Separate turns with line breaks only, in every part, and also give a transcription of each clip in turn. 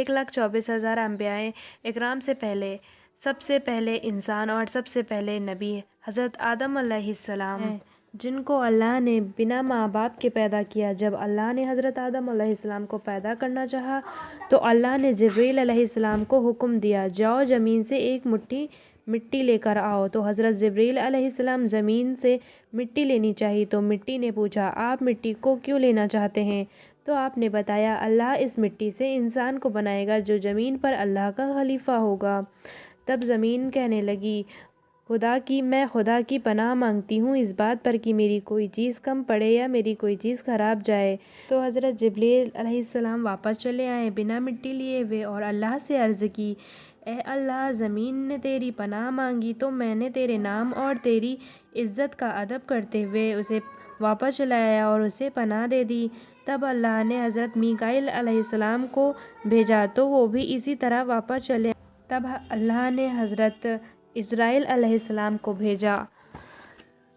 1,24,000 अंबियाए इकराम से पहले सबसे पहले इंसान और सबसे पहले नबी हज़रत आदम अलैहिस्सलाम हैं, जिनको अल्लाह ने बिना माँ बाप के पैदा किया। जब अल्लाह ने हज़रत आदम अलैहिस्सलाम को पैदा करना चाहा तो अल्लाह ने जिब्रील अलैहिस्सलाम को हुक्म दिया, जाओ ज़मीन से एक मुट्ठी मिट्टी लेकर आओ। तो हज़रत जिब्रील अलैहिस्सलाम ज़मीन से मिट्टी लेनी चाहिए तो मिट्टी ने पूछा, आप मिट्टी को क्यों लेना चाहते हैं? तो आपने बताया, अल्लाह इस मिट्टी से इंसान को बनाएगा जो ज़मीन पर अल्लाह का खलीफा होगा। तब ज़मीन कहने लगी, मैं खुदा की पनाह मांगती हूँ इस बात पर कि मेरी कोई चीज़ कम पड़े या मेरी कोई चीज़ ख़राब जाए। तो हज़रत जिब्रील अलैहिस्सलाम वापस चले आए बिना मिट्टी लिए हुए और अल्लाह से अर्ज़ की, ए अल्लाह, ज़मीन ने तेरी पनाह मांगी तो मैंने तेरे नाम और तेरी इज़्ज़त का अदब करते हुए उसे वापस चलाया और उसे पनाह दे दी। तब अल्लाह ने हज़रत मीकाईल अलैहिस्सलाम को भेजा तो वो भी इसी तरह वापस चले। तब अल्लाह ने हज़रत इज़राइल अलैहिस्सलाम को भेजा।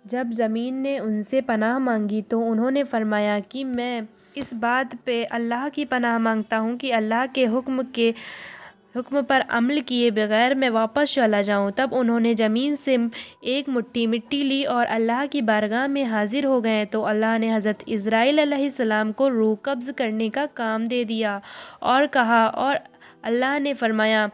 जब ज़मीन ने उनसे पनाह मांगी तो उन्होंने फरमाया कि मैं इस बात पे अल्लाह की पनाह मांगता हूँ कि अल्लाह के हुक्म पर अमल किए बगैर मैं वापस चला जाऊँ। तब उन्होंने ज़मीन से एक मुट्ठी मिट्टी ली और अल्लाह की बारगाह में हाजिर हो गए तो अल्लाह ने हज़रत इज़राइल अलैहिस्सलाम को रूह कब्ज़ करने का काम दे दिया और कहा, और अल्लाह ने फरमाया,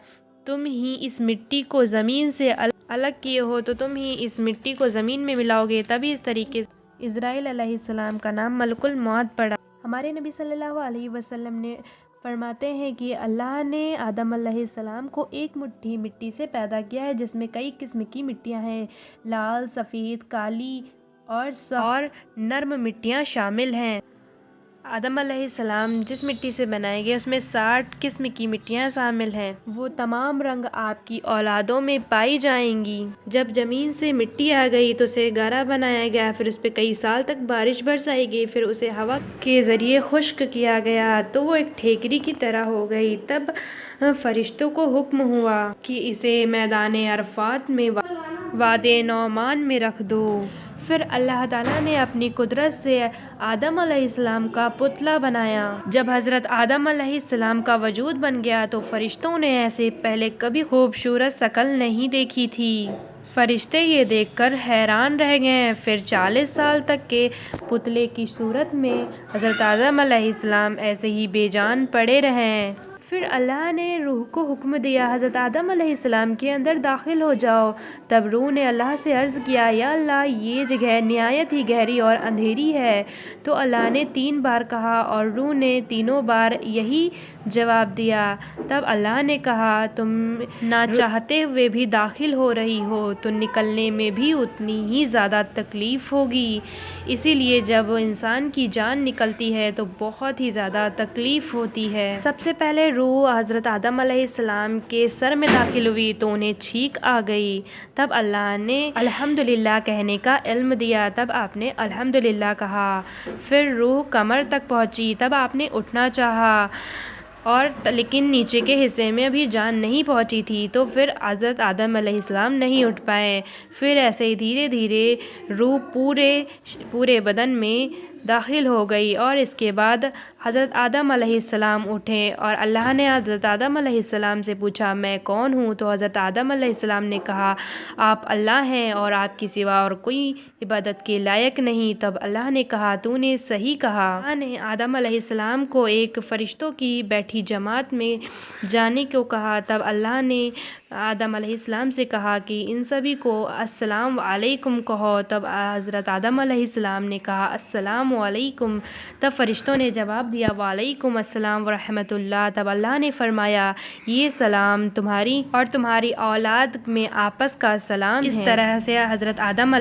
तुम ही इस मिट्टी को ज़मीन से अलग किए हो तो तुम ही इस मिट्टी को ज़मीन में मिलाओगे। तभी इस तरीके से इज़राइल अलैहिस्सलाम का नाम मलकुल मौत पड़ा। हमारे नबी सल्लल्लाहु अलैहि वसल्लम ने फरमाते हैं कि अल्लाह ने आदम अलैहिस्सलाम को एक मुट्ठी मिट्टी से पैदा किया है जिसमें कई किस्म की मिट्टियाँ हैं, लाल, सफ़ेद, काली और नर्म मिट्टियाँ शामिल हैं। आदम अलैहिस्सलाम जिस मिट्टी से बनाए गए उसमें 60 किस्म की मिट्टियाँ शामिल हैं। वो तमाम रंग आपकी औलादों में पाई जाएंगी। जब ज़मीन से मिट्टी आ गई तो उसे गारा बनाया गया, फिर उस पर कई साल तक बारिश बरसाई गई, फिर उसे हवा के ज़रिए खुश्क किया गया तो वो एक ठेकरी की तरह हो गई। तब फरिश्तों को हुक्म हुआ कि इसे मैदान अरफात में वादे नौमान में रख दो। फिर अल्लाह ताला ने अपनी कुदरत से आदम अलैहिस्सलाम का पुतला बनाया। जब हज़रत आदम अलैहिस्सलाम का वजूद बन गया तो फरिश्तों ने ऐसे पहले कभी खूबसूरत शक्ल नहीं देखी थी। फरिश्ते ये देखकर हैरान रह गए। फिर 40 साल तक के पुतले की सूरत में हज़रत आदम अलैहिस्सलाम ऐसे ही बेजान पड़े रहे। फिर अल्लाह ने रूह को हुक्म दिया, हज़रत आदम अलैहिस्सलाम के अंदर दाखिल हो जाओ। तब रूह ने अल्लाह से अर्ज़ किया, या अल्लाह, ये जगह निहायत ही गहरी और अंधेरी है। तो अल्लाह ने 3 बार कहा और रूह ने तीनों बार यही जवाब दिया। तब अल्लाह ने कहा, तुम ना चाहते हुए भी दाखिल हो रही हो तो निकलने में भी उतनी ही ज़्यादा तकलीफ़ होगी। इसीलिए जब इंसान की जान निकलती है तो बहुत ही ज़्यादा तकलीफ़ होती है। सबसे पहले रूह हज़रत आदम अलैहिस्सलाम के सर में दाखिल हुई तो उन्हें छींक आ गई। तब अल्लाह ने अल्हम्दुलिल्लाह कहने का इल्म दिया। तब आपने अल्हम्दुलिल्लाह कहा। फिर रूह कमर तक पहुंची। तब आपने उठना चाहा लेकिन नीचे के हिस्से में अभी जान नहीं पहुंची थी तो फिर हज़रत आदम अलैहिस्सलाम नहीं उठ पाए। फिर ऐसे ही धीरे धीरे रूह पूरे बदन में दाखिल हो गई और इसके बाद हज़रत आदम अलैहिस्सलाम उठे और अल्लाह ने हज़रत आदम अलैहिस्सलाम से पूछा, मैं कौन हूँ? तो हज़रत आदम अलैहिस्सलाम ने कहा, आप अल्लाह हैं और आपके सिवा और कोई इबादत के लायक नहीं। तब अल्लाह ने कहा, तूने सही कहा। अल्लाह ने आदम अलैहिस्सलाम को एक फ़रिश्तों की बैठी जमात में जाने को कहा। तब अल्लाह ने आदम अलैहिस्सलाम से कहा कि इन सभी को अस्सलाम वालेकुम कहो। तब हज़रत आदम अलैहिस्सलाम ने कहा, अस्सलाम वालेकुम। तब फ़रिश्तों ने जवाब दिया, वालेकुम अस्सलाम व रहमतुल्लाह। तब अल्लाह ने फरमाया, ये सलाम तुम्हारी और तुम्हारी औलाद में आपस का सलाम है। इस तरह से हज़रत आदम